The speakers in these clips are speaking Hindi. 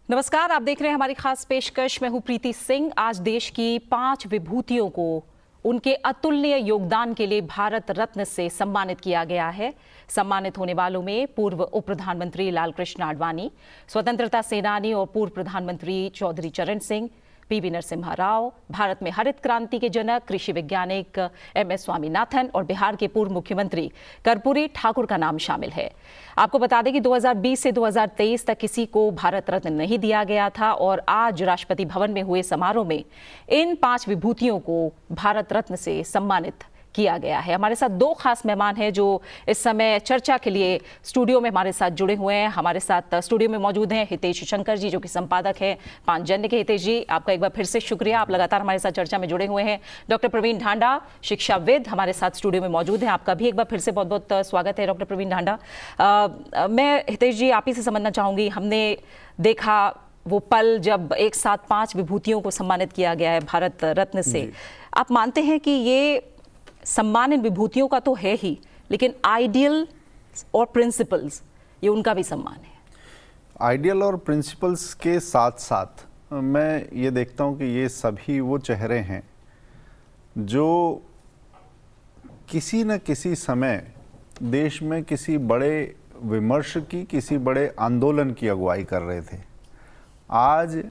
नमस्कार, आप देख रहे हैं हमारी खास पेशकश। मैं हूं प्रीति सिंह। आज देश की 5 विभूतियों को उनके अतुलनीय योगदान के लिए भारत रत्न से सम्मानित किया गया है। सम्मानित होने वालों में पूर्व उप प्रधानमंत्री लालकृष्ण आडवाणी, स्वतंत्रता सेनानी और पूर्व प्रधानमंत्री चौधरी चरण सिंह, पीवी नरसिम्हा राव, भारत में हरित क्रांति के जनक कृषि वैज्ञानिक एमएस स्वामीनाथन और बिहार के पूर्व मुख्यमंत्री कर्पूरी ठाकुर का नाम शामिल है। आपको बता दें कि 2020 से 2023 तक किसी को भारत रत्न नहीं दिया गया था और आज राष्ट्रपति भवन में हुए समारोह में इन 5 विभूतियों को भारत रत्न से सम्मानित किया गया है। हमारे साथ 2 खास मेहमान हैं जो इस समय चर्चा के लिए स्टूडियो में हमारे साथ जुड़े हुए हैं। हमारे साथ स्टूडियो में मौजूद हैं हितेश शंकर जी, जो कि संपादक हैं पांचजन्य के। हितेश जी, आपका एक बार फिर से शुक्रिया, आप लगातार हमारे साथ चर्चा में जुड़े हुए हैं। डॉक्टर प्रवीण ढांडा, शिक्षाविद, हमारे साथ स्टूडियो में मौजूद हैं। आपका भी एक बार फिर से बहुत बहुत स्वागत है डॉक्टर प्रवीण ढांडा। मैं हितेश जी आप ही से समझना चाहूंगी, हमने देखा वो पल जब एक साथ 5 विभूतियों को सम्मानित किया गया है भारत रत्न से। आप मानते हैं कि ये सम्मान इन विभूतियों का तो है ही, लेकिन आइडियल और प्रिंसिपल्स, ये उनका भी सम्मान है? आइडियल और प्रिंसिपल्स के साथ साथ मैं ये देखता हूँ कि ये सभी वो चेहरे हैं जो किसी न किसी समय देश में किसी बड़े विमर्श की, किसी बड़े आंदोलन की अगुवाई कर रहे थे। आज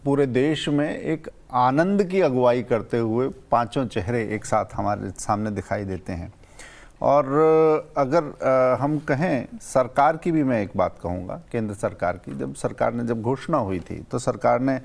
पूरे देश में एक आनंद की अगुवाई करते हुए 5 चेहरे एक साथ हमारे सामने दिखाई देते हैं। और अगर हम कहें सरकार की भी मैं एक बात कहूँगा, केंद्र सरकार की, जब सरकार ने जब घोषणा हुई थी तो सरकार ने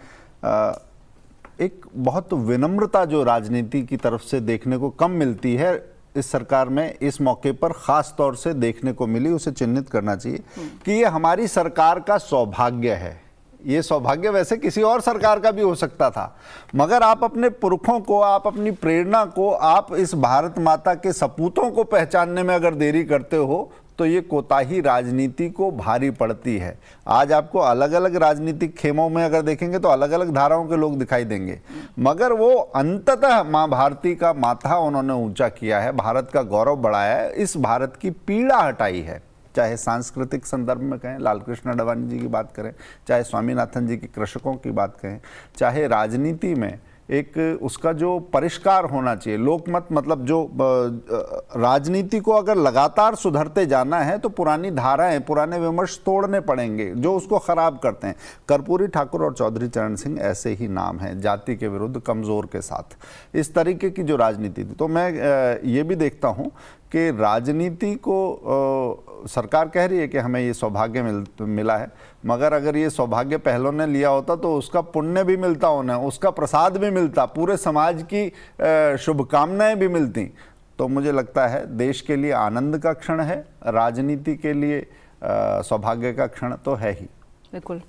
एक बहुत विनम्रता जो राजनीति की तरफ से देखने को कम मिलती है, इस सरकार में इस मौके पर खास तौर से देखने को मिली। उसे चिन्हित करना चाहिए कि ये हमारी सरकार का सौभाग्य है। ये सौभाग्य वैसे किसी और सरकार का भी हो सकता था, मगर आप अपने पुरखों को, आप अपनी प्रेरणा को, आप इस भारत माता के सपूतों को पहचानने में अगर देरी करते हो तो ये कोताही राजनीति को भारी पड़ती है। आज आपको अलग अलग राजनीतिक खेमों में अगर देखेंगे तो अलग अलग धाराओं के लोग दिखाई देंगे, मगर वो अंततः माँ भारती का माथा उन्होंने ऊंचा किया है, भारत का गौरव बढ़ाया है, इस भारत की पीड़ा हटाई है। चाहे सांस्कृतिक संदर्भ में कहें, लालकृष्ण आडवाणी जी की बात करें, चाहे स्वामीनाथन जी की कृषकों की बात कहें, चाहे राजनीति में एक उसका जो परिष्कार होना चाहिए, लोकमत, मतलब जो राजनीति को अगर लगातार सुधरते जाना है तो पुरानी धाराएं, पुराने विमर्श तोड़ने पड़ेंगे जो उसको खराब करते हैं। कर्पूरी ठाकुर और चौधरी चरण सिंह ऐसे ही नाम हैं, जाति के विरुद्ध कमजोर के साथ, इस तरीके की जो राजनीति थी। तो मैं ये भी देखता हूँ कि राजनीति को सरकार कह रही है कि हमें ये सौभाग्य मिला है, मगर अगर ये सौभाग्य पहलों ने लिया होता तो उसका पुण्य भी मिलता उन्हें, उसका प्रसाद भी मिलता, पूरे समाज की शुभकामनाएं भी मिलती। तो मुझे लगता है देश के लिए आनंद का क्षण है, राजनीति के लिए सौभाग्य का क्षण तो है ही। बिल्कुल।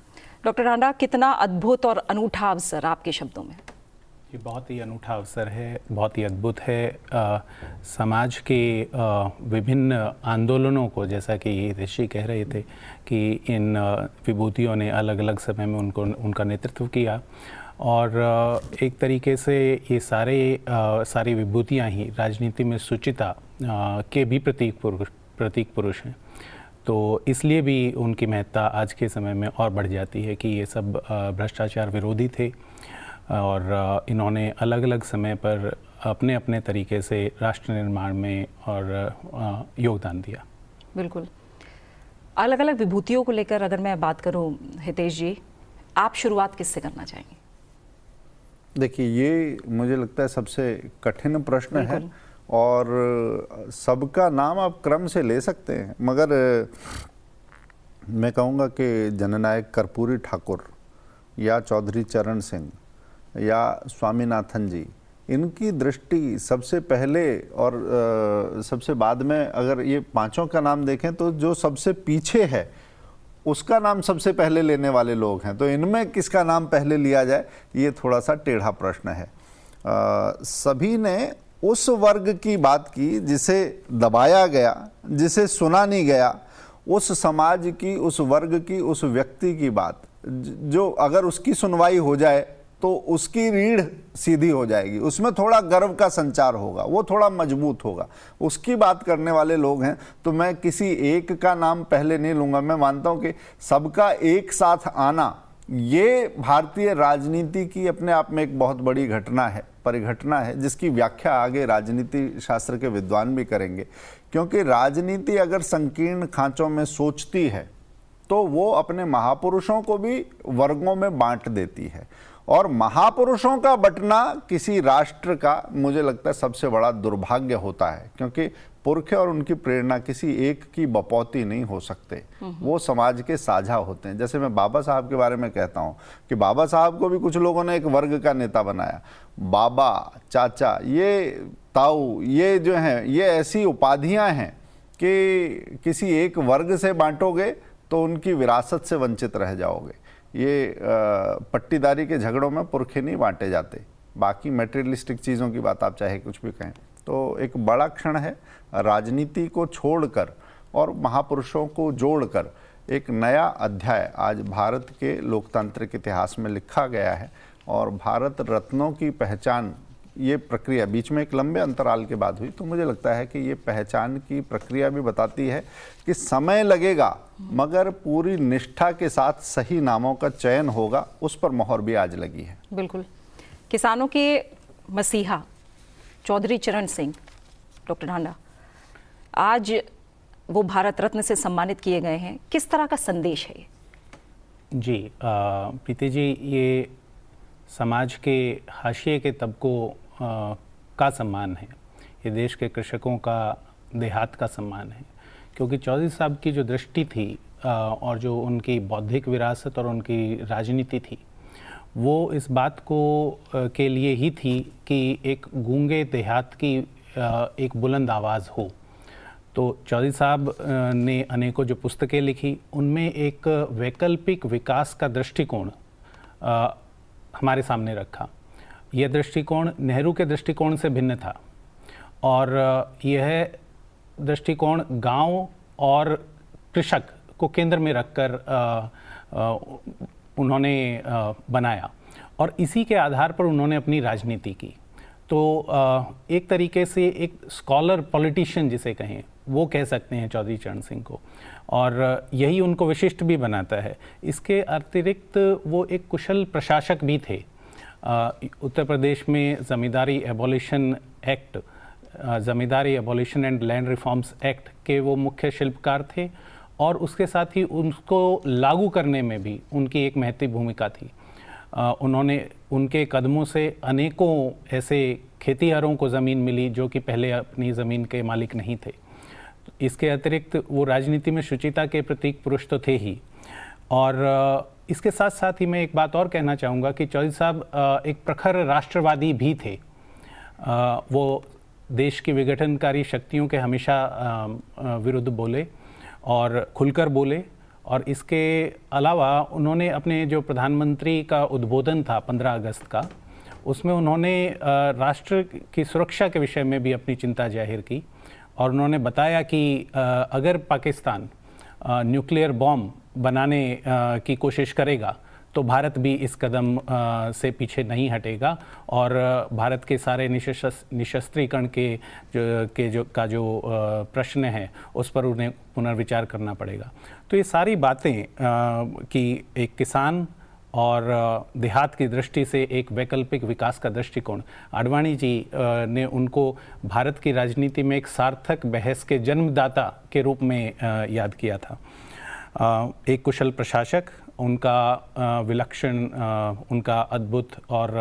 डॉक्टर ढांडा, कितना अद्भुत और अनूठा अवसर आपके शब्दों में? ये बहुत ही अनूठा अवसर है, बहुत ही अद्भुत है। समाज के विभिन्न आंदोलनों को, जैसा कि ऋषि कह रहे थे कि इन विभूतियों ने अलग अलग समय में उनका नेतृत्व किया, और एक तरीके से ये सारी विभूतियाँ ही राजनीति में सुचिता के भी प्रतीक पुरुष हैं। तो इसलिए भी उनकी महत्ता आज के समय में और बढ़ जाती है कि ये सब भ्रष्टाचार विरोधी थे और इन्होंने अलग अलग समय पर अपने अपने तरीके से राष्ट्र निर्माण में और योगदान दिया। बिल्कुल। अलग अलग विभूतियों को लेकर अगर मैं बात करूं, हितेश जी, आप शुरुआत किससे करना चाहेंगे? देखिए, ये मुझे लगता है सबसे कठिन प्रश्न है और सबका नाम आप क्रम से ले सकते हैं, मगर मैं कहूँगा कि जननायक कर्पूरी ठाकुर या चौधरी चरण सिंह या स्वामीनाथन जी, इनकी दृष्टि सबसे पहले और सबसे बाद में, अगर ये 5 का नाम देखें तो जो सबसे पीछे है उसका नाम सबसे पहले लेने वाले लोग हैं। तो इनमें किसका नाम पहले लिया जाए, ये थोड़ा सा टेढ़ा प्रश्न है। सभी ने उस वर्ग की बात की जिसे दबाया गया, जिसे सुना नहीं गया, उस समाज की, उस वर्ग की, उस व्यक्ति की बात जो अगर उसकी सुनवाई हो जाए तो उसकी रीढ़ सीधी हो जाएगी, उसमें थोड़ा गर्व का संचार होगा, वो थोड़ा मजबूत होगा, उसकी बात करने वाले लोग हैं। तो मैं किसी एक का नाम पहले नहीं लूँगा। मैं मानता हूँ कि सबका एक साथ आना ये भारतीय राजनीति की अपने आप में एक बहुत बड़ी घटना है, परिघटना है, जिसकी व्याख्या आगे राजनीति शास्त्र के विद्वान भी करेंगे। क्योंकि राजनीति अगर संकीर्ण खांचों में सोचती है तो वो अपने महापुरुषों को भी वर्गों में बांट देती है, और महापुरुषों का बंटना किसी राष्ट्र का मुझे लगता है सबसे बड़ा दुर्भाग्य होता है, क्योंकि पुरखे और उनकी प्रेरणा किसी एक की बपौती नहीं हो सकते, वो समाज के साझा होते हैं। जैसे मैं बाबा साहब के बारे में कहता हूँ कि बाबा साहब को भी कुछ लोगों ने एक वर्ग का नेता बनाया। बाबा, चाचा, ये ताऊ, ये जो हैं, ये ऐसी उपाधियां हैं कि किसी एक वर्ग से बांटोगे तो उनकी विरासत से वंचित रह जाओगे। ये पट्टीदारी के झगड़ों में पुरखे नहीं बांटे जाते। बाकी मटेरियलिस्टिक चीज़ों की बात आप चाहे कुछ भी कहें, तो एक बड़ा क्षण है। राजनीति को छोड़कर और महापुरुषों को जोड़कर एक नया अध्याय आज भारत के लोकतांत्रिक इतिहास में लिखा गया है, और भारत रत्नों की पहचान, ये प्रक्रिया बीच में एक लंबे अंतराल के बाद हुई, तो मुझे लगता है कि ये पहचान की प्रक्रिया भी बताती है कि समय लगेगा मगर पूरी निष्ठा के साथ सही नामों का चयन होगा। उस पर मोहर भी आज लगी है। बिल्कुल। किसानों के मसीहा चौधरी चरण सिंह, डॉक्टर ढांडा, आज वो भारत रत्न से सम्मानित किए गए हैं। किस तरह का संदेश है ये? जी प्रीति जी, ये समाज के हाशिए के तबकों का सम्मान है, ये देश के कृषकों का, देहात का सम्मान है। क्योंकि चौधरी साहब की जो दृष्टि थी और जो उनकी बौद्धिक विरासत और उनकी राजनीति थी, वो इस बात को के लिए ही थी कि एक गूंगे देहात की एक बुलंद आवाज़ हो। तो चौधरी साहब ने अनेकों जो पुस्तकें लिखी, उनमें एक वैकल्पिक विकास का दृष्टिकोण हमारे सामने रखा। यह दृष्टिकोण नेहरू के दृष्टिकोण से भिन्न था, और यह दृष्टिकोण गांव और कृषक को केंद्र में रखकर उन्होंने बनाया, और इसी के आधार पर उन्होंने अपनी राजनीति की। तो एक तरीके से एक स्कॉलर पॉलिटिशियन जिसे कहें, वो कह सकते हैं चौधरी चरण सिंह को, और यही उनको विशिष्ट भी बनाता है। इसके अतिरिक्त वो एक कुशल प्रशासक भी थे। उत्तर प्रदेश में zamindari abolition act, zamindari abolition and land reforms act के वो मुख्य शिल्पकार थे, और उसके साथ ही उसको लागू करने में भी उनकी एक महत्वपूर्ण भूमिका थी। उन्होंने, उनके कदमों से अनेकों ऐसे खेतीहरों को ज़मीन मिली जो कि पहले अपनी ज़मीन के मालिक नहीं थे। इसके अतिरिक्त वो राजनीति में शुचिता के प्रतीक पुरुष तो थे ही, और इसके साथ साथ ही मैं एक बात और कहना चाहूँगा कि चौधरी साहब एक प्रखर राष्ट्रवादी भी थे। वो देश की विघटनकारी शक्तियों के हमेशा विरुद्ध बोले और खुलकर बोले, और इसके अलावा उन्होंने अपने जो प्रधानमंत्री का उद्बोधन था 15 अगस्त का, उसमें उन्होंने राष्ट्र की सुरक्षा के विषय में भी अपनी चिंता जाहिर की, और उन्होंने बताया कि अगर पाकिस्तान न्यूक्लियर बॉम्ब बनाने की कोशिश करेगा तो भारत भी इस कदम से पीछे नहीं हटेगा, और भारत के सारे निशस्त्रीकरण का जो प्रश्न है उस पर उन्हें पुनर्विचार करना पड़ेगा। तो ये सारी बातें कि एक किसान और देहात की दृष्टि से एक वैकल्पिक विकास का दृष्टिकोण, आडवाणी जी ने उनको भारत की राजनीति में एक सार्थक बहस के जन्मदाता के रूप में याद किया था। एक कुशल प्रशासक, उनका विलक्षण, उनका अद्भुत और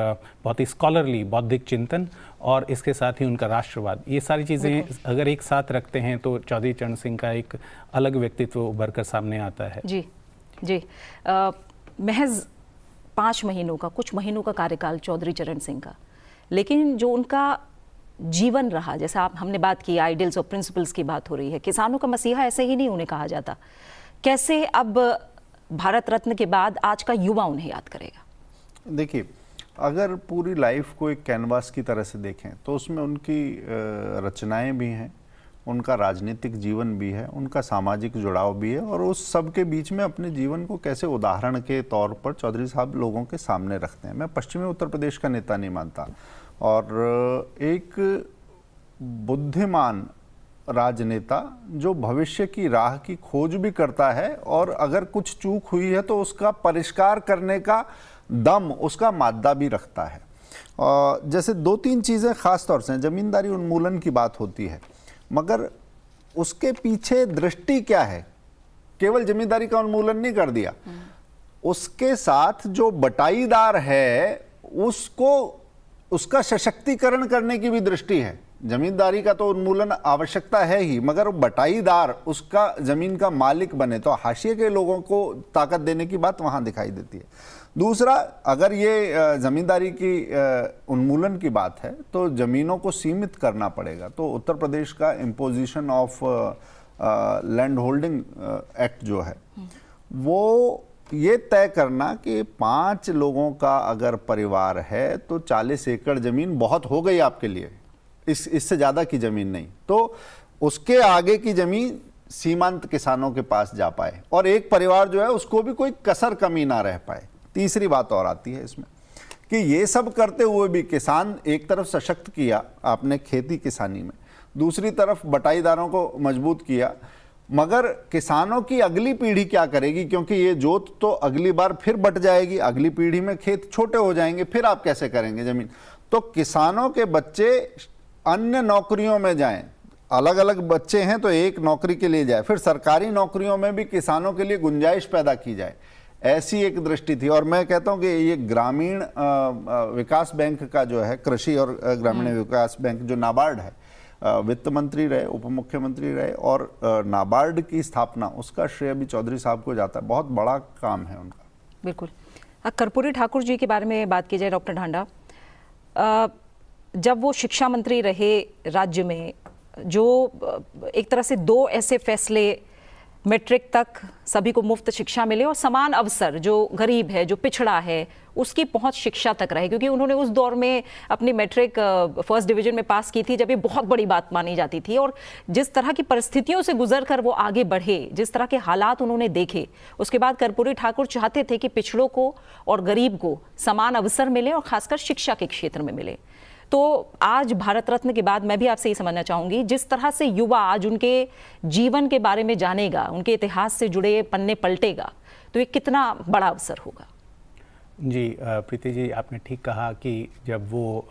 बहुत ही स्कॉलरली बौद्धिक चिंतन, और इसके साथ ही उनका राष्ट्रवाद, ये सारी चीज़ें अगर एक साथ रखते हैं तो चौधरी चरण सिंह का एक अलग व्यक्तित्व उभर कर सामने आता है। जी जी। महज 5 महीनों का, कुछ महीनों का कार्यकाल चौधरी चरण सिंह का, लेकिन जो उनका जीवन रहा, जैसा हमने बात की आइडियल्स और प्रिंसिपल्स की बात हो रही है, किसानों का मसीहा ऐसे ही नहीं उन्हें कहा जाता। कैसे अब भारत रत्न के बाद आज का युवा उन्हें याद करेगा? देखिए, अगर पूरी लाइफ को एक कैनवास की तरह से देखें तो उसमें उनकी रचनाएं भी हैं, उनका राजनीतिक जीवन भी है, उनका सामाजिक जुड़ाव भी है, और उस सब के बीच में अपने जीवन को कैसे उदाहरण के तौर पर चौधरी साहब लोगों के सामने रखते हैं। मैं पश्चिमी उत्तर प्रदेश का नेता नहीं मानता, और एक बुद्धिमान राजनेता जो भविष्य की राह की खोज भी करता है और अगर कुछ चूक हुई है तो उसका परिष्कार करने का दम, उसका मादा भी रखता है। जैसे 2-3 चीज़ें खास तौर से, जमींदारी उन्मूलन की बात होती है, मगर उसके पीछे दृष्टि क्या है? केवल जमींदारी का उन्मूलन नहीं कर दिया, उसके साथ जो बटाईदार है उसको, उसका सशक्तिकरण करने की भी दृष्टि है। जमींदारी का तो उन्मूलन आवश्यकता है ही, मगर बटाईदार उसका जमीन का मालिक बने तो हाशिए के लोगों को ताकत देने की बात वहां दिखाई देती है। दूसरा, अगर ये जमींदारी की उन्मूलन की बात है तो जमीनों को सीमित करना पड़ेगा। तो उत्तर प्रदेश का imposition of land holding act जो है वो ये तय करना कि 5 लोगों का अगर परिवार है तो 40 एकड़ जमीन बहुत हो गई आपके लिए, इससे ज़्यादा की ज़मीन नहीं, तो उसके आगे की ज़मीन सीमांत किसानों के पास जा पाए और एक परिवार जो है उसको भी कोई कसर कमी ना रह पाए। तीसरी बात और आती है इसमें कि ये सब करते हुए भी किसान एक तरफ सशक्त किया आपने खेती किसानी में, दूसरी तरफ बटाईदारों को मजबूत किया, मगर किसानों की अगली पीढ़ी क्या करेगी? क्योंकि ये जोत तो अगली बार फिर बट जाएगी, अगली पीढ़ी में खेत छोटे हो जाएंगे, फिर आप कैसे करेंगे जमीन? तो किसानों के बच्चे अन्य नौकरियों में जाएं, अलग अलग बच्चे हैं तो एक नौकरी के लिए जाए, फिर सरकारी नौकरियों में भी किसानों के लिए गुंजाइश पैदा की जाए, ऐसी एक दृष्टि थी। और मैं कहता हूं कि ये ग्रामीण विकास बैंक का जो है, कृषि और ग्रामीण विकास बैंक जो नाबार्ड है, वित्त मंत्री रहे, उप मुख्यमंत्री रहे और नाबार्ड की स्थापना, उसका श्रेय भी चौधरी साहब को जाता है। बहुत बड़ा काम है उनका। बिल्कुल। कर्पूरी ठाकुर जी के बारे में बात की जाए, डॉक्टर ढांडा, जब वो शिक्षा मंत्री रहे राज्य में, जो एक तरह से 2 ऐसे फैसले, मैट्रिक तक सभी को मुफ्त शिक्षा मिले और समान अवसर, जो गरीब है, जो पिछड़ा है, उसकी पहुंच शिक्षा तक रहे, क्योंकि उन्होंने उस दौर में अपनी मैट्रिक फर्स्ट डिवीजन में पास की थी जब ये बहुत बड़ी बात मानी जाती थी। और जिस तरह की परिस्थितियों से गुजर कर वो आगे बढ़े, जिस तरह के हालात उन्होंने देखे, उसके बाद कर्पूरी ठाकुर चाहते थे कि पिछड़ों को और गरीब को समान अवसर मिले और खासकर शिक्षा के क्षेत्र में मिले। तो आज भारत रत्न के बाद मैं भी आपसे ये समझना चाहूंगी, जिस तरह से युवा आज उनके जीवन के बारे में जानेगा, उनके इतिहास से जुड़े पन्ने पलटेगा, तो ये कितना बड़ा अवसर होगा? जी प्रीति जी, आपने ठीक कहा कि जब वो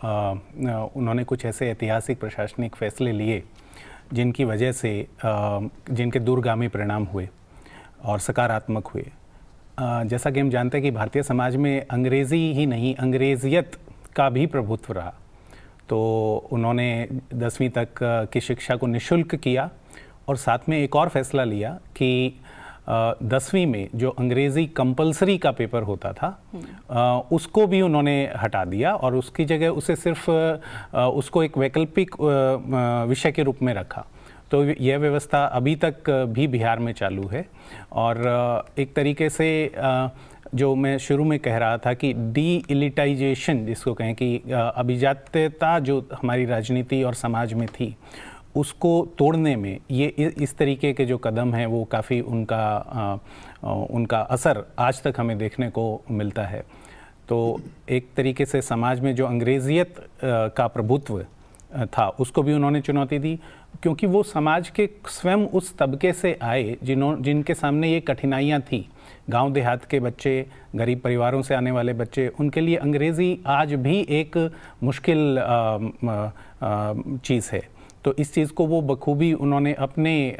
उन्होंने कुछ ऐसे ऐतिहासिक प्रशासनिक फैसले लिए जिनकी वजह से जिनके दूरगामी परिणाम हुए और सकारात्मक हुए। जैसा कि हम जानते हैं कि भारतीय समाज में अंग्रेज़ी ही नहीं, अंग्रेजियत का भी प्रभुत्व रहा। तो उन्होंने 10वीं तक की शिक्षा को निःशुल्क किया और साथ में एक और फैसला लिया कि 10वीं में जो अंग्रेज़ी कंपलसरी का पेपर होता था उसको भी उन्होंने हटा दिया और उसकी जगह उसे सिर्फ उसको एक वैकल्पिक विषय के रूप में रखा। तो यह व्यवस्था अभी तक भी बिहार में चालू है। और एक तरीके से जो मैं शुरू में कह रहा था कि डी-इलिटाइजेशन जिसको कहें कि अभिजात्यता जो हमारी राजनीति और समाज में थी, उसको तोड़ने में ये इस तरीके के जो कदम हैं वो काफ़ी उनका असर आज तक हमें देखने को मिलता है। तो एक तरीके से समाज में जो अंग्रेजियत का प्रभुत्व था उसको भी उन्होंने चुनौती दी, क्योंकि वो समाज के स्वयं उस तबके से आए जिनके सामने ये कठिनाइयाँ थी। गांव देहात के बच्चे, गरीब परिवारों से आने वाले बच्चे, उनके लिए अंग्रेज़ी आज भी एक मुश्किल चीज़ है। तो इस चीज़ को वो बखूबी उन्होंने अपने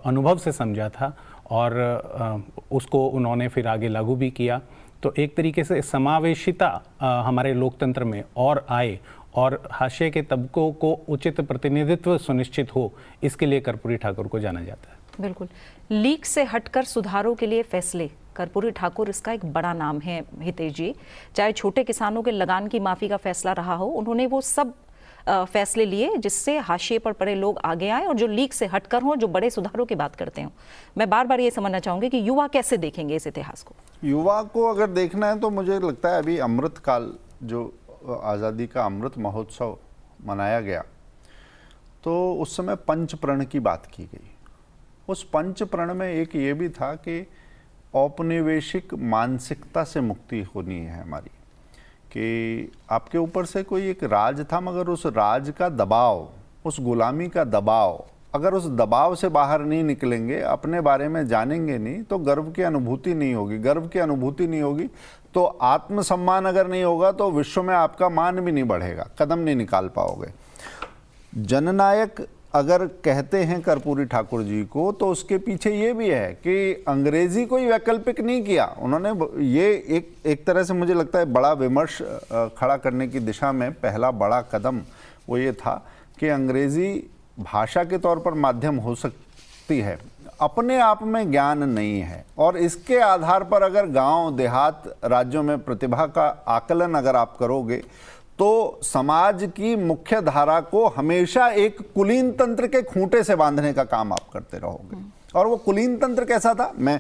अनुभव से समझा था और उसको उन्होंने फिर आगे लागू भी किया। तो एक तरीके से समावेशिता हमारे लोकतंत्र में और आए और हाशिए के तबकों को उचित प्रतिनिधित्व सुनिश्चित हो, इसके लिए कर्पूरी ठाकुर को जाना जाता है। बिल्कुल। लीक से हटकर सुधारों के लिए फैसले, कर्पूरी ठाकुर इसका एक बड़ा नाम है हितेश जी। चाहे छोटे किसानों के लगान की माफ़ी का फैसला रहा हो, उन्होंने वो सब फैसले लिए जिससे हाशिए पर पड़े लोग आगे आए और जो लीक से हटकर हों, जो बड़े सुधारों की बात करते हों। मैं बार बार ये समझना चाहूँगी कि युवा कैसे देखेंगे इस इतिहास को? युवा को अगर देखना है तो मुझे लगता है अभी अमृत काल, जो आज़ादी का अमृत महोत्सव मनाया गया, तो उस समय पंचप्रण की बात की गई। उस पंचप्रण में एक ये भी था कि औपनिवेशिक मानसिकता से मुक्ति होनी है हमारी, कि आपके ऊपर से कोई एक राज था, मगर उस राज का दबाव, उस गुलामी का दबाव अगर उस दबाव से बाहर नहीं निकलेंगे, अपने बारे में जानेंगे नहीं, तो गर्व की अनुभूति नहीं होगी। गर्व की अनुभूति नहीं होगी तो आत्मसम्मान अगर नहीं होगा तो विश्व में आपका मान भी नहीं बढ़ेगा, कदम नहीं निकाल पाओगे। जननायक अगर कहते हैं कर्पूरी ठाकुर जी को, तो उसके पीछे ये भी है कि अंग्रेजी कोई वैकल्पिक नहीं किया उन्होंने। ये एक तरह से मुझे लगता है बड़ा विमर्श खड़ा करने की दिशा में पहला बड़ा कदम वो ये था कि अंग्रेजी भाषा के तौर पर माध्यम हो सकती है, अपने आप में ज्ञान नहीं है, और इसके आधार पर अगर गांव देहात राज्यों में प्रतिभा का आकलन अगर आप करोगे तो समाज की मुख्य धारा को हमेशा एक कुलीन तंत्र के खूंटे से बांधने का काम आप करते रहोगे। और वो कुलीन तंत्र कैसा था, मैं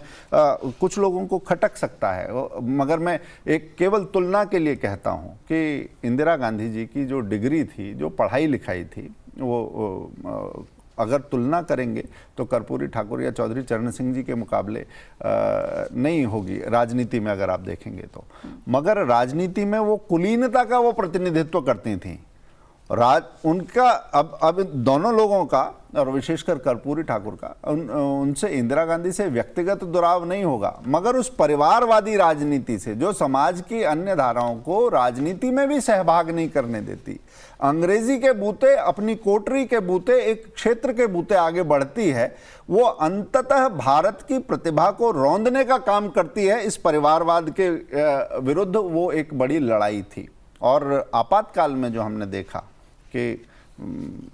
कुछ लोगों को खटक सकता है, मगर मैं एक केवल तुलना के लिए कहता हूँ कि इंदिरा गांधी जी की जो डिग्री थी, जो पढ़ाई लिखाई थी, वो अगर तुलना करेंगे तो कर्पूरी ठाकुर या चौधरी चरण सिंह जी के मुकाबले नहीं होगी राजनीति में अगर आप देखेंगे तो। मगर राजनीति में वो कुलीनता का वो प्रतिनिधित्व करती थी। उनका अब दोनों लोगों का और विशेषकर कर्पूरी ठाकुर का उनसे इंदिरा गांधी से व्यक्तिगत दुराव नहीं होगा, मगर उस परिवारवादी राजनीति से जो समाज की अन्य धाराओं को राजनीति में भी सहभाग नहीं करने देती, अंग्रेजी के बूते, अपनी कोटरी के बूते, एक क्षेत्र के बूते आगे बढ़ती है, वो अंततः भारत की प्रतिभा को रौंदने का काम करती है। इस परिवारवाद के विरुद्ध वो एक बड़ी लड़ाई थी। और आपातकाल में जो हमने देखा कि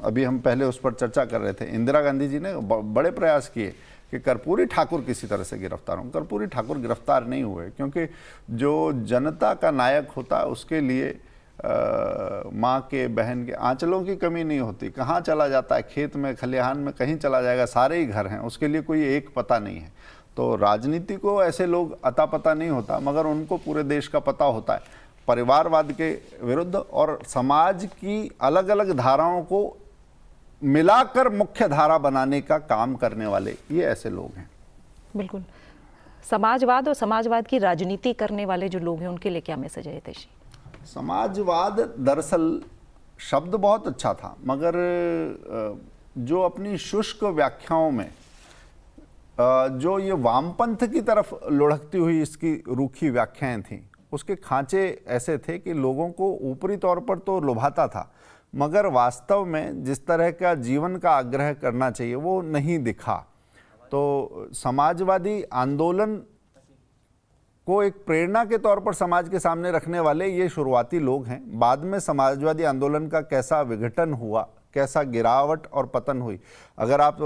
अभी हम पहले उस पर चर्चा कर रहे थे, इंदिरा गांधी जी ने बड़े प्रयास किए कि कर्पूरी ठाकुर किसी तरह से गिरफ्तार हों। कर्पूरी ठाकुर गिरफ्तार नहीं हुए, क्योंकि जो जनता का नायक होता है उसके लिए माँ के, बहन के आंचलों की कमी नहीं होती। कहाँ चला जाता है, खेत में, खलिहान में, कहीं चला जाएगा, सारे ही घर हैं, उसके लिए कोई एक पता नहीं है। तो राजनीति को ऐसे लोग अता पता नहीं होता, मगर उनको पूरे देश का पता होता है। परिवारवाद के विरुद्ध और समाज की अलग अलग धाराओं को मिलाकर मुख्य धारा बनाने का काम करने वाले ये ऐसे लोग हैं। बिल्कुल। समाजवाद और समाजवाद की राजनीति करने वाले जो लोग हैं उनके लिए क्या मैसेज है हितेश? समाजवाद दरअसल शब्द बहुत अच्छा था, मगर जो अपनी शुष्क व्याख्याओं में जो ये वामपंथ की तरफ लुढ़कती हुई इसकी रूखी व्याख्याएं थीं, उसके खांचे ऐसे थे कि लोगों को ऊपरी तौर पर तो लुभाता था, मगर वास्तव में जिस तरह का जीवन का आग्रह करना चाहिए वो नहीं दिखा। तो समाजवादी आंदोलन को एक प्रेरणा के तौर पर समाज के सामने रखने वाले ये शुरुआती लोग हैं। बाद में समाजवादी आंदोलन का कैसा विघटन हुआ, कैसा गिरावट और पतन हुई, अगर आप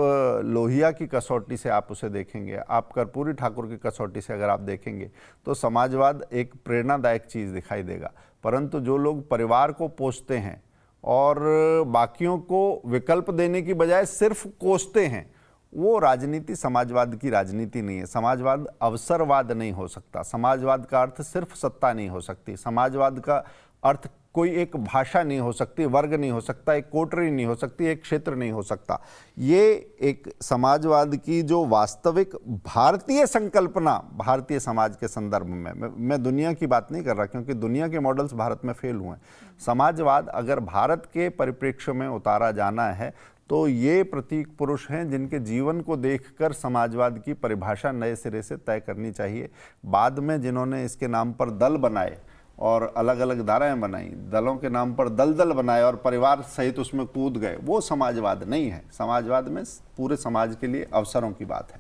लोहिया की कसौटी से आप उसे देखेंगे, आप कर्पूरी ठाकुर की कसौटी से अगर आप देखेंगे, तो समाजवाद एक प्रेरणादायक चीज़ दिखाई देगा। परंतु जो लोग परिवार को पोसते हैं और बाकियों को विकल्प देने की बजाय सिर्फ कोसते हैं, वो राजनीति समाजवाद की राजनीति नहीं है। समाजवाद अवसरवाद नहीं हो सकता। समाजवाद का अर्थ सिर्फ सत्ता नहीं हो सकती। समाजवाद का अर्थ कोई एक भाषा नहीं हो सकती, वर्ग नहीं हो सकता, एक कोटरी नहीं हो सकती, एक क्षेत्र नहीं हो सकता। ये एक समाजवाद की जो वास्तविक भारतीय संकल्पना, भारतीय समाज के संदर्भ में, मैं दुनिया की बात नहीं कर रहा, क्योंकि दुनिया के मॉडल्स भारत में फेल हुए हैं। समाजवाद अगर भारत के परिप्रेक्ष्य में उतारा जाना है तो ये प्रतीक पुरुष हैं जिनके जीवन को देखकर समाजवाद की परिभाषा नए सिरे से तय करनी चाहिए। बाद में जिन्होंने इसके नाम पर दल बनाए और अलग अलग धाराएं बनाई, दलों के नाम पर दल बनाए और परिवार सहित उसमें कूद गए, वो समाजवाद नहीं है। समाजवाद में पूरे समाज के लिए अवसरों की बात है।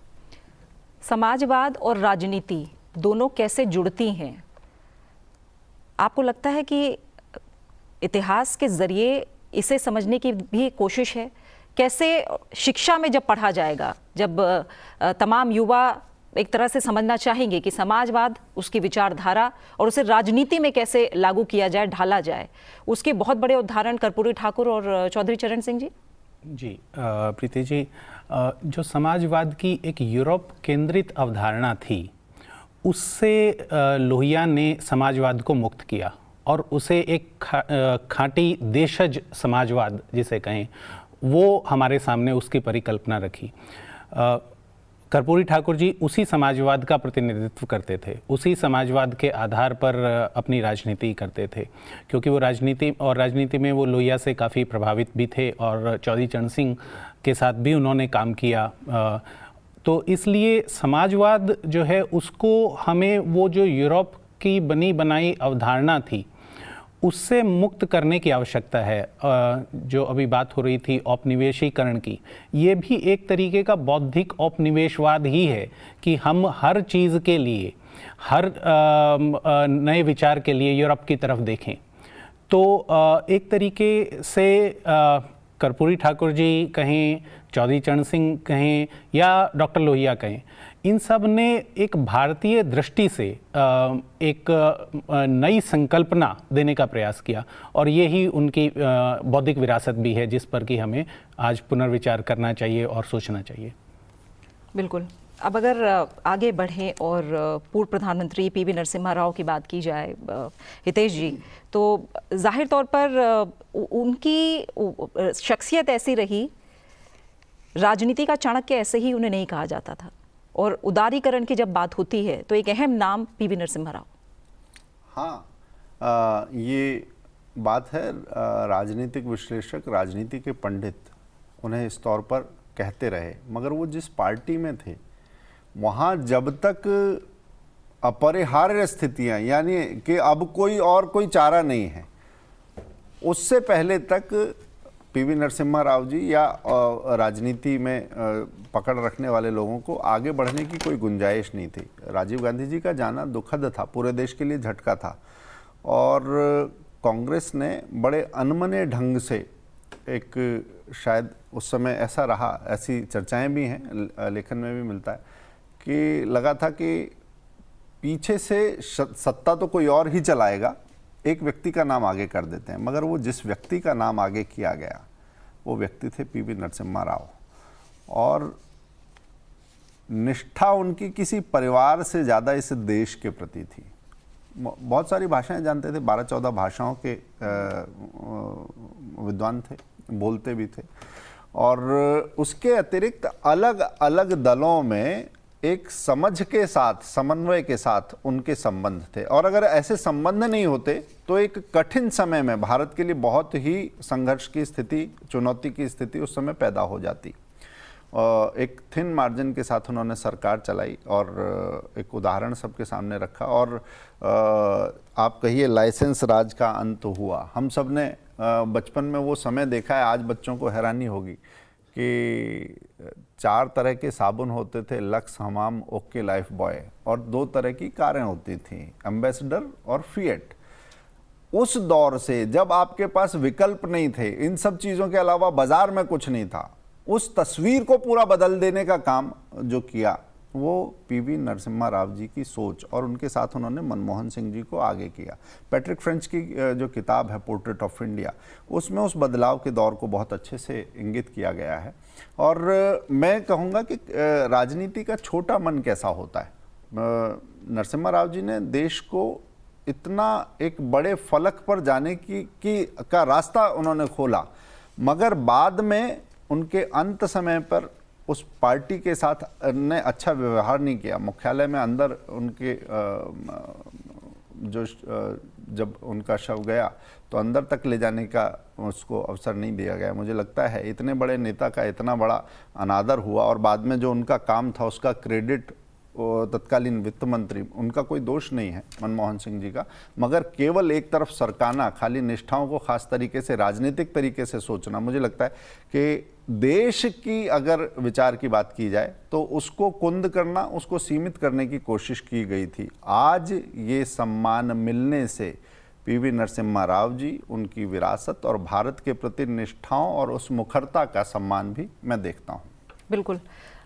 समाजवाद और राजनीति दोनों कैसे जुड़ती हैं? आपको लगता है कि इतिहास के जरिए इसे समझने की भी कोशिश है? कैसे शिक्षा में जब पढ़ा जाएगा, जब तमाम युवा एक तरह से समझना चाहेंगे कि समाजवाद, उसकी विचारधारा और उसे राजनीति में कैसे लागू किया जाए, ढाला जाए, उसके बहुत बड़े उदाहरण कर्पूरी ठाकुर और चौधरी चरण सिंह जी। जी प्रीति जी, जो समाजवाद की एक यूरोप केंद्रित अवधारणा थी, उससे लोहिया ने समाजवाद को मुक्त किया और उसे एक खाँटी देशज समाजवाद जिसे कहें, वो हमारे सामने उसकी परिकल्पना रखी। कर्पूरी ठाकुर जी उसी समाजवाद का प्रतिनिधित्व करते थे, उसी समाजवाद के आधार पर अपनी राजनीति करते थे, क्योंकि वो राजनीति में वो लोहिया से काफ़ी प्रभावित भी थे और चौधरी चरण सिंह के साथ भी उन्होंने काम किया। तो इसलिए समाजवाद जो है उसको हमें वो जो यूरोप की बनी बनाई अवधारणा थी उससे मुक्त करने की आवश्यकता है। जो अभी बात हो रही थी औपनिवेशीकरण की, ये भी एक तरीके का बौद्धिक औपनिवेशवाद ही है कि हम हर चीज़ के लिए, हर नए विचार के लिए यूरोप की तरफ देखें। तो एक तरीके से कर्पूरी ठाकुर जी कहें, चौधरी चरण सिंह कहें या डॉक्टर लोहिया कहें, इन सब ने एक भारतीय दृष्टि से एक नई संकल्पना देने का प्रयास किया और ये ही उनकी बौद्धिक विरासत भी है जिस पर कि हमें आज पुनर्विचार करना चाहिए और सोचना चाहिए। बिल्कुल। अब अगर आगे बढ़ें और पूर्व प्रधानमंत्री पीवी नरसिम्हा राव की बात की जाए हितेश जी, तो जाहिर तौर पर उनकी शख्सियत ऐसी रही, राजनीति का चाणक्य ऐसे ही उन्हें नहीं कहा जाता था, और उदारीकरण की जब बात होती है तो एक अहम नाम पीवी नरसिम्हा राव। हाँ, ये बात है। राजनीतिक विश्लेषक, राजनीति के पंडित उन्हें इस तौर पर कहते रहे, मगर वो जिस पार्टी में थे वहाँ जब तक अपरिहार्य स्थितियाँ, यानी कि अब कोई चारा नहीं है, उससे पहले तक पीवी नरसिम्हा राव जी या राजनीति में पकड़ रखने वाले लोगों को आगे बढ़ने की कोई गुंजाइश नहीं थी। राजीव गांधी जी का जाना दुखद था, पूरे देश के लिए झटका था, और कांग्रेस ने बड़े अनमने ढंग से एक, शायद उस समय ऐसा रहा, ऐसी चर्चाएं भी हैं, लेखन में भी मिलता है कि लगा था कि पीछे से सत्ता तो कोई और ही चलाएगा, एक व्यक्ति का नाम आगे कर देते हैं। मगर वो जिस व्यक्ति का नाम आगे किया गया वो व्यक्ति थे पीवी नरसिम्हा राव, और निष्ठा उनकी किसी परिवार से ज़्यादा इस देश के प्रति थी। बहुत सारी भाषाएं जानते थे, 12-14 भाषाओं के विद्वान थे, बोलते भी थे, और उसके अतिरिक्त अलग अलग दलों में एक समझ के साथ, समन्वय के साथ उनके संबंध थे, और अगर ऐसे संबंध नहीं होते तो एक कठिन समय में भारत के लिए बहुत ही संघर्ष की स्थिति, चुनौती की स्थिति उस समय पैदा हो जाती। एक थिन मार्जिन के साथ उन्होंने सरकार चलाई और एक उदाहरण सबके सामने रखा, और आप कहिए लाइसेंस राज का अंत हुआ। हम सब ने बचपन में वो समय देखा है, आज बच्चों को हैरानी होगी कि 4 तरह के साबुन होते थे, लक्स, हमाम, ओके, लाइफ बॉय, और 2 तरह की कारें होती थी, एम्बेसडर और फिएट। उस दौर से जब आपके पास विकल्प नहीं थे, इन सब चीज़ों के अलावा बाजार में कुछ नहीं था, उस तस्वीर को पूरा बदल देने का काम जो किया वो पीवी नरसिम्हा राव जी की सोच, और उनके साथ उन्होंने मनमोहन सिंह जी को आगे किया। पैट्रिक फ्रेंच की जो किताब है पोर्ट्रेट ऑफ इंडिया, उसमें उस बदलाव के दौर को बहुत अच्छे से इंगित किया गया है। और मैं कहूँगा कि राजनीति का छोटा मन कैसा होता है। नरसिम्हा राव जी ने देश को इतना एक बड़े फलक पर जाने का रास्ता उन्होंने खोला, मगर बाद में उनके अंत समय पर उस पार्टी के साथ ने अच्छा व्यवहार नहीं किया। मुख्यालय में अंदर उनके जब उनका शव गया तो अंदर तक ले जाने का उसको अवसर नहीं दिया गया। मुझे लगता है इतने बड़े नेता का इतना बड़ा अनादर हुआ, और बाद में जो उनका काम था उसका क्रेडिट तत्कालीन वित्त मंत्री, उनका कोई दोष नहीं है मनमोहन सिंह जी का, मगर केवल एक तरफ सरकाना, खाली निष्ठाओं को खास तरीके से राजनीतिक तरीके से सोचना, मुझे लगता है कि देश की अगर विचार की बात की जाए तो उसको कुंद करना, उसको सीमित करने की कोशिश की गई थी। आज ये सम्मान मिलने से पीवी नरसिम्हा राव जी, उनकी विरासत और भारत के प्रति निष्ठाओं और उस मुखरता का सम्मान भी मैं देखता हूँ। बिल्कुल।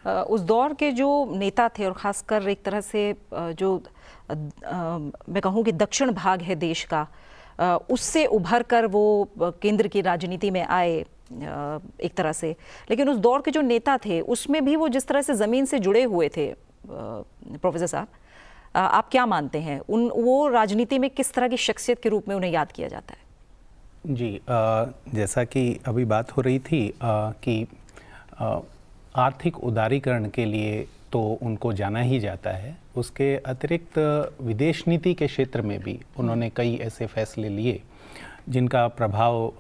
उस दौर के जो नेता थे, और ख़ासकर एक तरह से जो मैं कहूँ कि दक्षिण भाग है देश का, उससे उभर कर वो केंद्र की राजनीति में आए एक तरह से। लेकिन उस दौर के जो नेता थे उसमें भी वो जिस तरह से ज़मीन से जुड़े हुए थे, प्रोफेसर साहब, आप क्या मानते हैं वो राजनीति में किस तरह की शख्सियत के रूप में उन्हें याद किया जाता है? जी, जैसा कि अभी बात हो रही थी कि आर्थिक उदारीकरण के लिए तो उनको जाना ही जाता है। उसके अतिरिक्त विदेश नीति के क्षेत्र में भी उन्होंने कई ऐसे फैसले लिए जिनका प्रभाव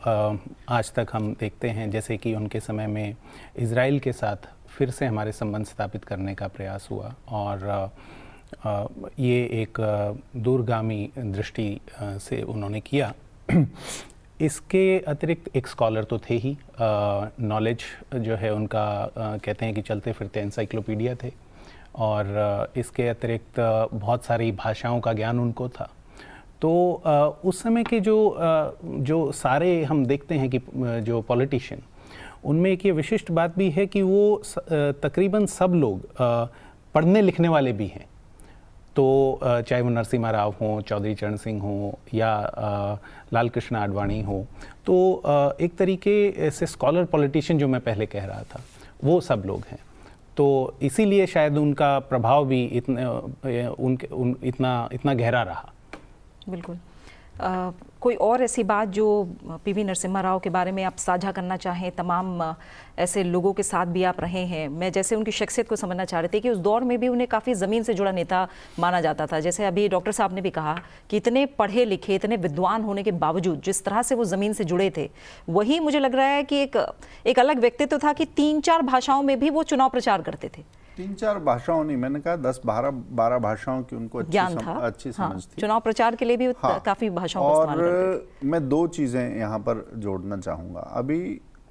आज तक हम देखते हैं। जैसे कि उनके समय में इज़राइल के साथ फिर से हमारे संबंध स्थापित करने का प्रयास हुआ, और ये एक दूरगामी दृष्टि से उन्होंने किया। इसके अतिरिक्त एक स्कॉलर तो थे ही, नॉलेज जो है उनका कहते हैं कि चलते फिरते एनसाइक्लोपीडिया थे, और इसके अतिरिक्त बहुत सारी भाषाओं का ज्ञान उनको था। तो उस समय के जो सारे हम देखते हैं कि जो पॉलिटिशियन, उनमें एक ये विशिष्ट बात भी है कि वो तकरीबन सब लोग पढ़ने लिखने वाले भी हैं। तो चाहे वो नरसिम्हा राव हों, चौधरी चरण सिंह हों, या लाल कृष्ण आडवाणी हो, तो एक तरीके से स्कॉलर पॉलिटिशियन जो मैं पहले कह रहा था, वो सब लोग हैं। तो इसीलिए शायद उनका प्रभाव भी इतना गहरा रहा। बिल्कुल। कोई और ऐसी बात जो पीवी नरसिम्हा राव के बारे में आप साझा करना चाहें? तमाम ऐसे लोगों के साथ भी आप रहे हैं, मैं जैसे उनकी शख्सियत को समझना चाह रहे थे कि उस दौर में भी उन्हें काफ़ी ज़मीन से जुड़ा नेता माना जाता था। जैसे अभी डॉक्टर साहब ने भी कहा कि इतने पढ़े लिखे, इतने विद्वान होने के बावजूद जिस तरह से वो ज़मीन से जुड़े थे, वही मुझे लग रहा है कि एक अलग व्यक्तित्व था कि 3-4 भाषाओं में भी वो चुनाव प्रचार करते थे। 3-4 भाषाओं नहीं, मैंने कहा 10-12 भाषाओं की उनको अच्छी समझ थी। चुनाव प्रचार के लिए भी काफी भाषाओं का इस्तेमाल करते थे। मैं 2 चीजें यहाँ पर जोड़ना चाहूंगा। अभी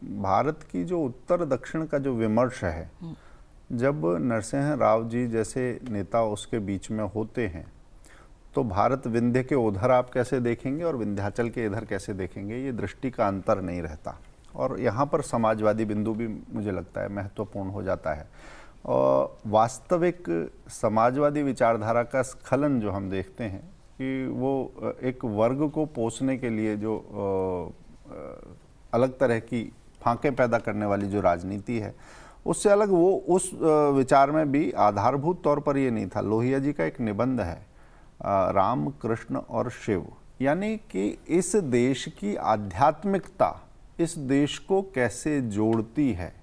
भारत की जो उत्तर दक्षिण का जो विमर्श है, जब नरसिम्हा राव जी जैसे नेता उसके बीच में होते हैं, तो भारत विंध्य के उधर आप कैसे देखेंगे और विंध्याचल के इधर कैसे देखेंगे, ये दृष्टि का अंतर नहीं रहता। और यहाँ पर समाजवादी बिंदु भी मुझे लगता है महत्वपूर्ण हो जाता है। और वास्तविक समाजवादी विचारधारा का स्खलन जो हम देखते हैं कि वो एक वर्ग को पोषने के लिए जो अलग तरह की फांके पैदा करने वाली जो राजनीति है, उससे अलग वो उस विचार में भी आधारभूत तौर पर ये नहीं था। लोहिया जी का एक निबंध है, राम कृष्ण और शिव, यानी कि इस देश की आध्यात्मिकता इस देश को कैसे जोड़ती है।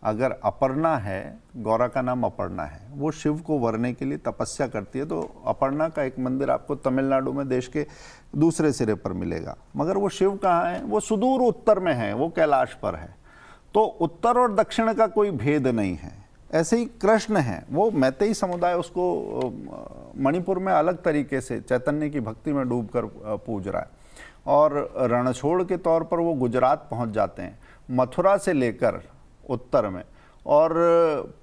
अगर अपर्णा है, गौरा का नाम अपर्णा है, वो शिव को वरने के लिए तपस्या करती है, तो अपर्णा का एक मंदिर आपको तमिलनाडु में देश के दूसरे सिरे पर मिलेगा, मगर वो शिव कहाँ है? वो सुदूर उत्तर में है, वो कैलाश पर है। तो उत्तर और दक्षिण का कोई भेद नहीं है। ऐसे ही कृष्ण है, वो मैतेई समुदाय उसको मणिपुर में अलग तरीके से चैतन्य की भक्ति में डूबकर पूज रहा है, और रणछोड़ के तौर पर वो गुजरात पहुंच जाते हैं। मथुरा से लेकर उत्तर में और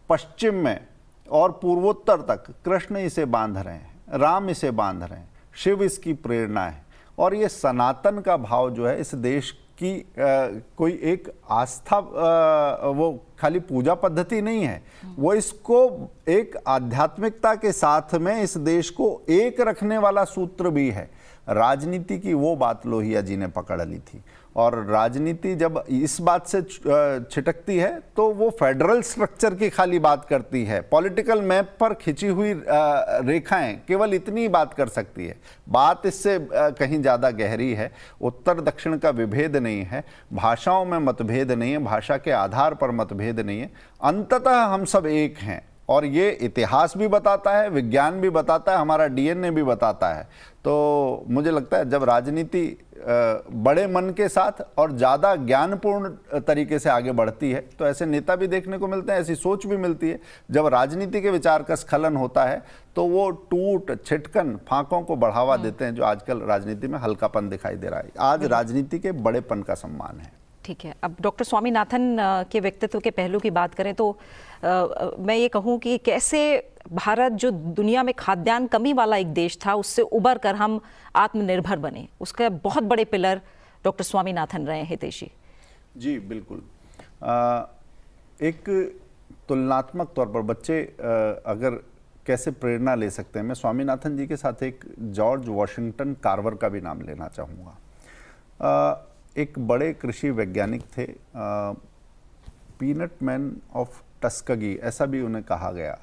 पश्चिम में और पूर्वोत्तर तक कृष्ण इसे बांध रहे हैं, राम इसे बांध रहे हैं, शिव इसकी प्रेरणा है। और ये सनातन का भाव जो है इस देश की कोई एक आस्था, वो खाली पूजा पद्धति नहीं है, वो इसको एक आध्यात्मिकता के साथ में इस देश को एक रखने वाला सूत्र भी है। राजनीति की वो बात लोहिया जी ने पकड़ ली थी, और राजनीति जब इस बात से छिटकती है तो वो फेडरल स्ट्रक्चर की खाली बात करती है। पॉलिटिकल मैप पर खिंची हुई रेखाएं केवल इतनी बात कर सकती है, बात इससे कहीं ज़्यादा गहरी है। उत्तर दक्षिण का विभेद नहीं है, भाषाओं में मतभेद नहीं है, भाषा के आधार पर मतभेद नहीं है, अंततः हम सब एक हैं। और ये इतिहास भी बताता है, विज्ञान भी बताता है, हमारा डीएनए भी बताता है। तो मुझे लगता है जब राजनीति बड़े मन के साथ और ज़्यादा ज्ञानपूर्ण तरीके से आगे बढ़ती है, तो ऐसे नेता भी देखने को मिलते हैं, ऐसी सोच भी मिलती है। जब राजनीति के विचार का स्खलन होता है तो वो टूट छिटकन फांकों को बढ़ावा देते हैं, जो आजकल राजनीति में हल्कापन दिखाई दे रहा है। आज राजनीति के बड़ेपन का सम्मान है। ठीक है, अब डॉक्टर स्वामीनाथन के व्यक्तित्व के पहलू की बात करें तो मैं ये कहूँ कि कैसे भारत, जो दुनिया में खाद्यान्न कमी वाला एक देश था, उससे उबर कर हम आत्मनिर्भर बने, उसके बहुत बड़े पिलर डॉक्टर स्वामीनाथन रहे हैं। हितेशी जी बिल्कुल। एक तुलनात्मक तौर पर बच्चे अगर कैसे प्रेरणा ले सकते हैं, मैं स्वामीनाथन जी के साथ एक जॉर्ज वॉशिंगटन कार्वर का भी नाम लेना चाहूँगा। एक बड़े कृषि वैज्ञानिक थे, पीनट मैन ऑफ टस्कगी ऐसा भी उन्हें कहा गया।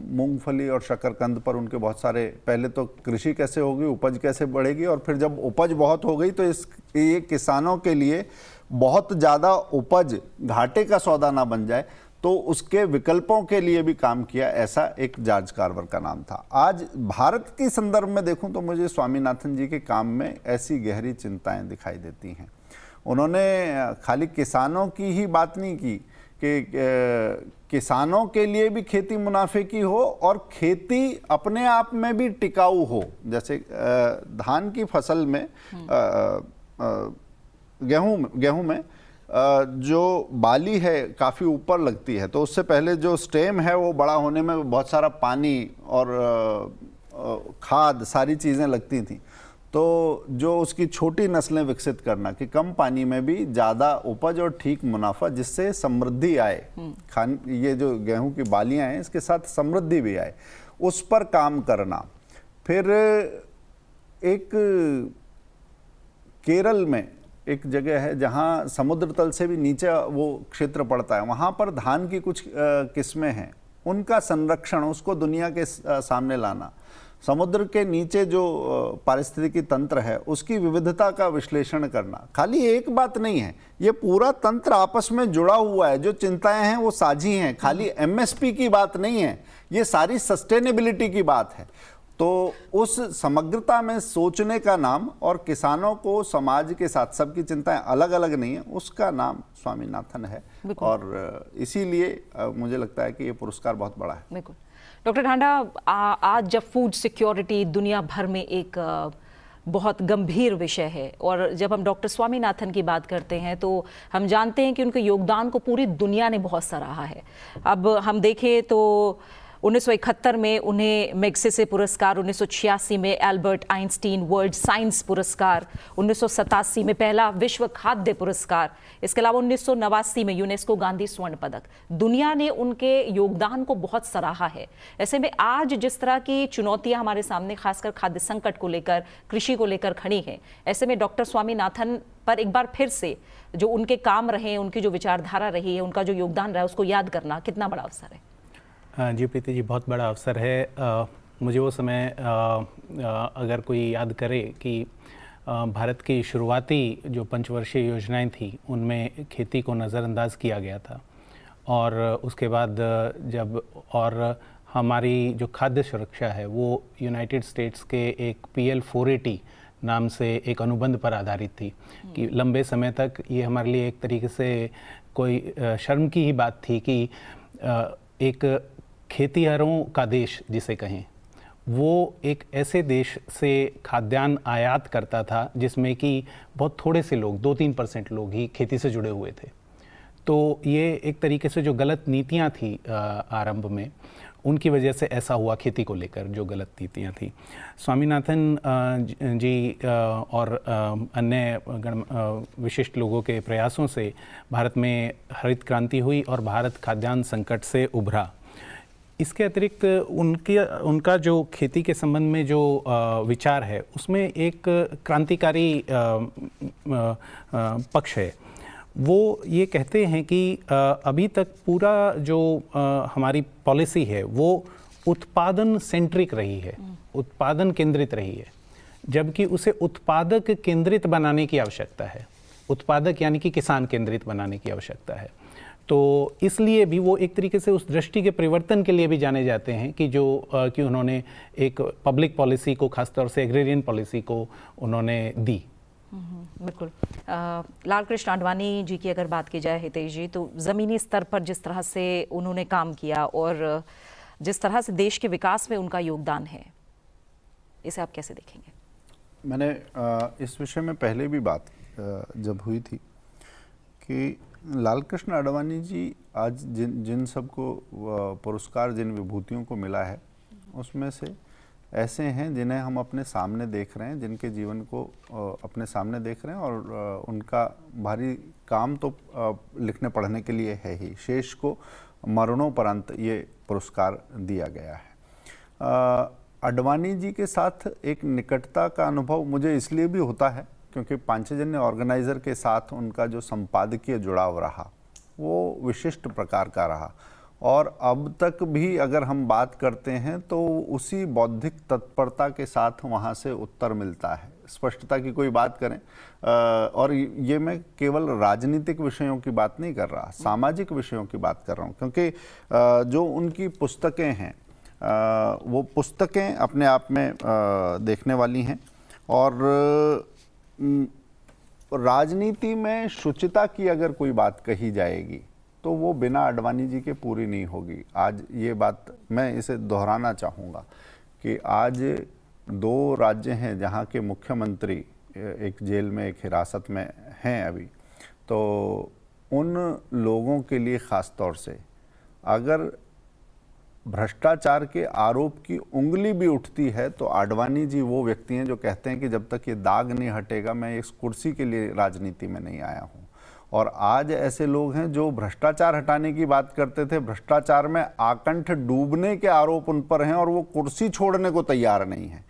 मूंगफली और शकरकंद पर उनके बहुत सारे, पहले तो कृषि कैसे होगी, उपज कैसे बढ़ेगी, और फिर जब उपज बहुत हो गई तो ये किसानों के लिए बहुत ज़्यादा उपज घाटे का सौदा ना बन जाए, तो उसके विकल्पों के लिए भी काम किया, ऐसा एक जॉर्ज कार्वर का नाम था। आज भारत के संदर्भ में देखूं तो मुझे स्वामीनाथन जी के काम में ऐसी गहरी चिंताएं दिखाई देती हैं। उन्होंने खाली किसानों की ही बात नहीं की कि किसानों के लिए भी खेती मुनाफे की हो और खेती अपने आप में भी टिकाऊ हो। जैसे धान की फसल में गेहूं में जो बाली है काफ़ी ऊपर लगती है, तो उससे पहले जो स्टेम है वो बड़ा होने में बहुत सारा पानी और खाद सारी चीज़ें लगती थी। तो जो उसकी छोटी नस्लें विकसित करना कि कम पानी में भी ज़्यादा उपज और ठीक मुनाफा, जिससे समृद्धि आए, ये जो गेहूं की बालियां हैं इसके साथ समृद्धि भी आए, उस पर काम करना। फिर एक केरल में एक जगह है जहां समुद्र तल से भी नीचे वो क्षेत्र पड़ता है, वहां पर धान की कुछ किस्में हैं, उनका संरक्षण, उसको दुनिया के सामने लाना। समुद्र के नीचे जो पारिस्थितिकी तंत्र है उसकी विविधता का विश्लेषण करना। खाली एक बात नहीं है, ये पूरा तंत्र आपस में जुड़ा हुआ है। जो चिंताएं हैं वो साझी हैं, खाली एमएसपी की बात नहीं है, ये सारी सस्टेनेबिलिटी की बात है। तो उस समग्रता में सोचने का नाम, और किसानों को समाज के साथ, सबकी चिंताएं अलग अलग नहीं है, उसका नाम स्वामीनाथन है। और इसीलिए मुझे लगता है कि ये पुरस्कार बहुत बड़ा है। बिल्कुल। डॉक्टर ढांडा, आज जब फूड सिक्योरिटी दुनिया भर में एक बहुत गंभीर विषय है, और जब हम डॉक्टर स्वामीनाथन की बात करते हैं तो हम जानते हैं कि उनके योगदान को पूरी दुनिया ने बहुत सराहा है। अब हम देखें तो 1971 में उन्हें मैग्सेसे पुरस्कार, 1986 में एल्बर्ट आइंस्टीन वर्ल्ड साइंस पुरस्कार, 1987 में पहला विश्व खाद्य पुरस्कार, इसके अलावा 1989 में यूनेस्को गांधी स्वर्ण पदक। दुनिया ने उनके योगदान को बहुत सराहा है। ऐसे में आज जिस तरह की चुनौतियां हमारे सामने खासकर खाद्य संकट को लेकर, कृषि को लेकर खड़ी हैं, ऐसे में डॉक्टर स्वामीनाथन पर एक बार फिर से जो उनके काम रहे, उनकी जो विचारधारा रही है, उनका जो योगदान रहा है, उसको याद करना कितना बड़ा अवसर है? जी प्रीति जी, बहुत बड़ा अवसर है। मुझे वो समय अगर कोई याद करे कि भारत की शुरुआती जो पंचवर्षीय योजनाएं थी उनमें खेती को नज़रअंदाज किया गया था, और उसके बाद जब और हमारी जो खाद्य सुरक्षा है वो यूनाइटेड स्टेट्स के एक PL 480 नाम से एक अनुबंध पर आधारित थी कि लंबे समय तक ये हमारे लिए एक तरीके से कोई शर्म की ही बात थी कि एक खेतीहरों का देश जिसे कहें, वो एक ऐसे देश से खाद्यान्न आयात करता था जिसमें कि बहुत थोड़े से लोग, 2-3% लोग ही खेती से जुड़े हुए थे। तो ये एक तरीके से जो गलत नीतियां थी आरंभ में, उनकी वजह से ऐसा हुआ खेती को लेकर जो गलत नीतियां थी। स्वामीनाथन जी और अन्य विशिष्ट लोगों के प्रयासों से भारत में हरित क्रांति हुई और भारत खाद्यान्न संकट से उभरा। इसके अतिरिक्त उनका जो खेती के संबंध में जो विचार है उसमें एक क्रांतिकारी पक्ष है। वो ये कहते हैं कि अभी तक पूरा जो हमारी पॉलिसी है वो उत्पादन सेंट्रिक रही है, उत्पादन केंद्रित रही है, जबकि उसे उत्पादक केंद्रित बनाने की आवश्यकता है। उत्पादक यानी कि किसान केंद्रित बनाने की आवश्यकता है। तो इसलिए भी वो एक तरीके से उस दृष्टि के परिवर्तन के लिए भी जाने जाते हैं कि जो कि उन्होंने एक पब्लिक पॉलिसी को, खासतौर से एग्रेरियन पॉलिसी को उन्होंने दी। बिल्कुल। लाल कृष्ण आडवाणी जी की अगर बात की जाए हितेश जी, तो ज़मीनी स्तर पर जिस तरह से उन्होंने काम किया और जिस तरह से देश के विकास में उनका योगदान है, इसे आप कैसे देखेंगे? मैंने इस विषय में पहले भी बात जब हुई थी कि लाल कृष्ण आडवाणी जी आज जिन सबको पुरस्कार, जिन विभूतियों को मिला है, उसमें से ऐसे हैं जिन्हें हम अपने सामने देख रहे हैं, जिनके जीवन को अपने सामने देख रहे हैं, और उनका भारी काम तो लिखने पढ़ने के लिए है ही, शेष को मरणोपरांत ये पुरस्कार दिया गया है। आडवाणी जी के साथ एक निकटता का अनुभव मुझे इसलिए भी होता है क्योंकि पांचजन्य ऑर्गेनाइज़र के साथ उनका जो संपादकीय जुड़ाव रहा वो विशिष्ट प्रकार का रहा। और अब तक भी अगर हम बात करते हैं तो उसी बौद्धिक तत्परता के साथ वहाँ से उत्तर मिलता है। स्पष्टता की कोई बात करें, और ये मैं केवल राजनीतिक विषयों की बात नहीं कर रहा, सामाजिक विषयों की बात कर रहा हूँ, क्योंकि जो उनकी पुस्तकें हैं वो पुस्तकें अपने आप में देखने वाली हैं। और राजनीति में शुचिता की अगर कोई बात कही जाएगी तो वो बिना आडवाणी जी के पूरी नहीं होगी। आज ये बात मैं इसे दोहराना चाहूँगा कि आज 2 राज्य हैं जहाँ के मुख्यमंत्री एक जेल में, एक हिरासत में हैं अभी, तो उन लोगों के लिए ख़ास तौर से अगर भ्रष्टाचार के आरोप की उंगली भी उठती है तो आडवाणी जी वो व्यक्ति हैं जो कहते हैं कि जब तक ये दाग नहीं हटेगा मैं इस कुर्सी के लिए राजनीति में नहीं आया हूँ। और आज ऐसे लोग हैं जो भ्रष्टाचार हटाने की बात करते थे, भ्रष्टाचार में आकंठ डूबने के आरोप उन पर हैं और वो कुर्सी छोड़ने को तैयार नहीं है।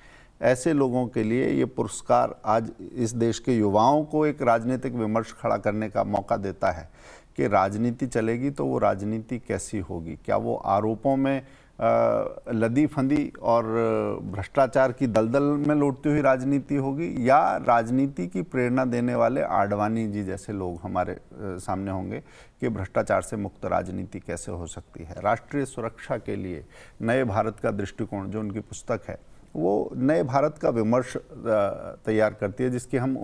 ऐसे लोगों के लिए ये पुरस्कार आज इस देश के युवाओं को एक राजनीतिक विमर्श खड़ा करने का मौका देता है कि राजनीति चलेगी तो वो राजनीति कैसी होगी। क्या वो आरोपों में लदी फंदी और भ्रष्टाचार की दलदल में लौटती हुई राजनीति होगी, या राजनीति की प्रेरणा देने वाले आडवाणी जी जैसे लोग हमारे सामने होंगे कि भ्रष्टाचार से मुक्त राजनीति कैसे हो सकती है। राष्ट्रीय सुरक्षा के लिए नए भारत का दृष्टिकोण जो उनकी पुस्तक है वो नए भारत का विमर्श तैयार करती है, जिसकी हम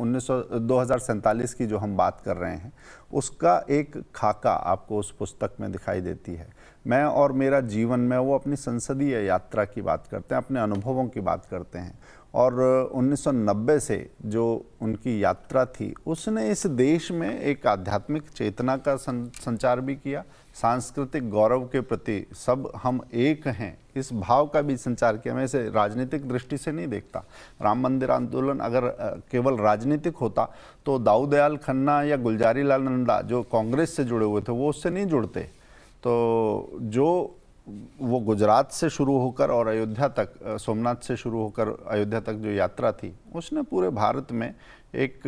2047 की जो हम बात कर रहे हैं उसका एक खाका आपको उस पुस्तक में दिखाई देती है। मैं और मेरा जीवन में वो अपनी संसदीय यात्रा की बात करते हैं, अपने अनुभवों की बात करते हैं। और 1990 से जो उनकी यात्रा थी उसने इस देश में एक आध्यात्मिक चेतना का संचार भी किया, सांस्कृतिक गौरव के प्रति सब हम एक हैं इस भाव का भी संचार किया। मैं इसे राजनीतिक दृष्टि से नहीं देखता। राम मंदिर आंदोलन अगर केवल राजनीतिक होता तो दाऊद दयाल खन्ना या गुलजारी लाल नंदा जो कांग्रेस से जुड़े हुए थे वो उससे नहीं जुड़ते। तो जो वो गुजरात से शुरू होकर और अयोध्या तक, सोमनाथ से शुरू होकर अयोध्या तक जो यात्रा थी उसने पूरे भारत में एक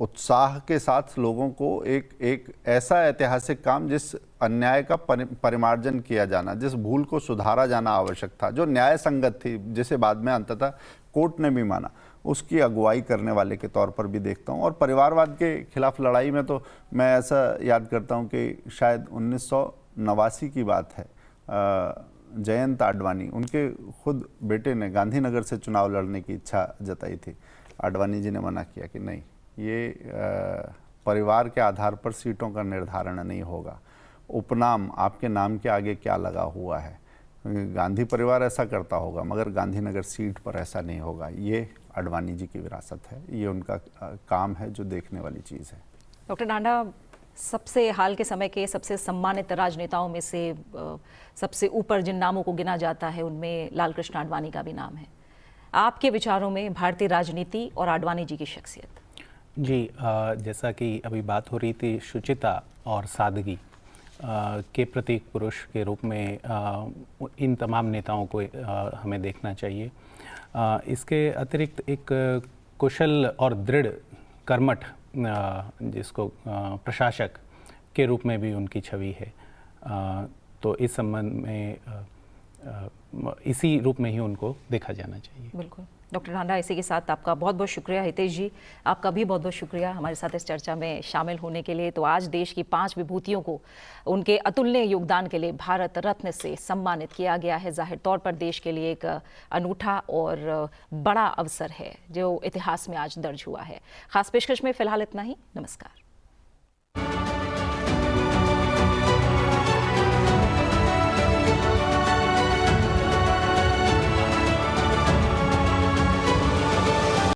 उत्साह के साथ लोगों को एक ऐसा ऐतिहासिक काम, जिस अन्याय का परिमार्जन किया जाना, जिस भूल को सुधारा जाना आवश्यक था, जो न्याय संगत थी, जिसे बाद में अंततः कोर्ट ने भी माना, उसकी अगुवाई करने वाले के तौर पर भी देखता हूँ। और परिवारवाद के खिलाफ लड़ाई में तो मैं ऐसा याद करता हूँ कि शायद 1989 की बात है, जयंत आडवाणी, उनके खुद बेटे ने गांधीनगर से चुनाव लड़ने की इच्छा जताई थी। आडवाणी जी ने मना किया कि नहीं, ये परिवार के आधार पर सीटों का निर्धारण नहीं होगा, उपनाम आपके नाम के आगे क्या लगा हुआ है, गांधी परिवार ऐसा करता होगा मगर गांधीनगर सीट पर ऐसा नहीं होगा। ये आडवाणी जी की विरासत है, ये उनका काम है जो देखने वाली चीज़ है। डॉक्टर नांडा, सबसे हाल के समय के सबसे सम्मानित राजनेताओं में से सबसे ऊपर जिन नामों को गिना जाता है उनमें लाल कृष्ण आडवाणी का भी नाम है। आपके विचारों में भारतीय राजनीति और आडवाणी जी की शख्सियत? जी, जैसा कि अभी बात हो रही थी शुचिता और सादगी के प्रतीक पुरुष के रूप में इन तमाम नेताओं को हमें देखना चाहिए। इसके अतिरिक्त एक कुशल और दृढ़ कर्मठ जिसको प्रशासक के रूप में भी उनकी छवि है। तो इस संबंध में इसी रूप में ही उनको देखा जाना चाहिए। बिल्कुल डॉक्टर नांडा, इसी के साथ आपका बहुत बहुत शुक्रिया। हितेश जी, आपका भी बहुत बहुत शुक्रिया हमारे साथ इस चर्चा में शामिल होने के लिए। तो आज देश की 5 विभूतियों को उनके अतुलनीय योगदान के लिए भारत रत्न से सम्मानित किया गया है। जाहिर तौर पर देश के लिए एक अनूठा और बड़ा अवसर है जो इतिहास में आज दर्ज हुआ है। खास पेशकश में फिलहाल इतना ही। नमस्कार।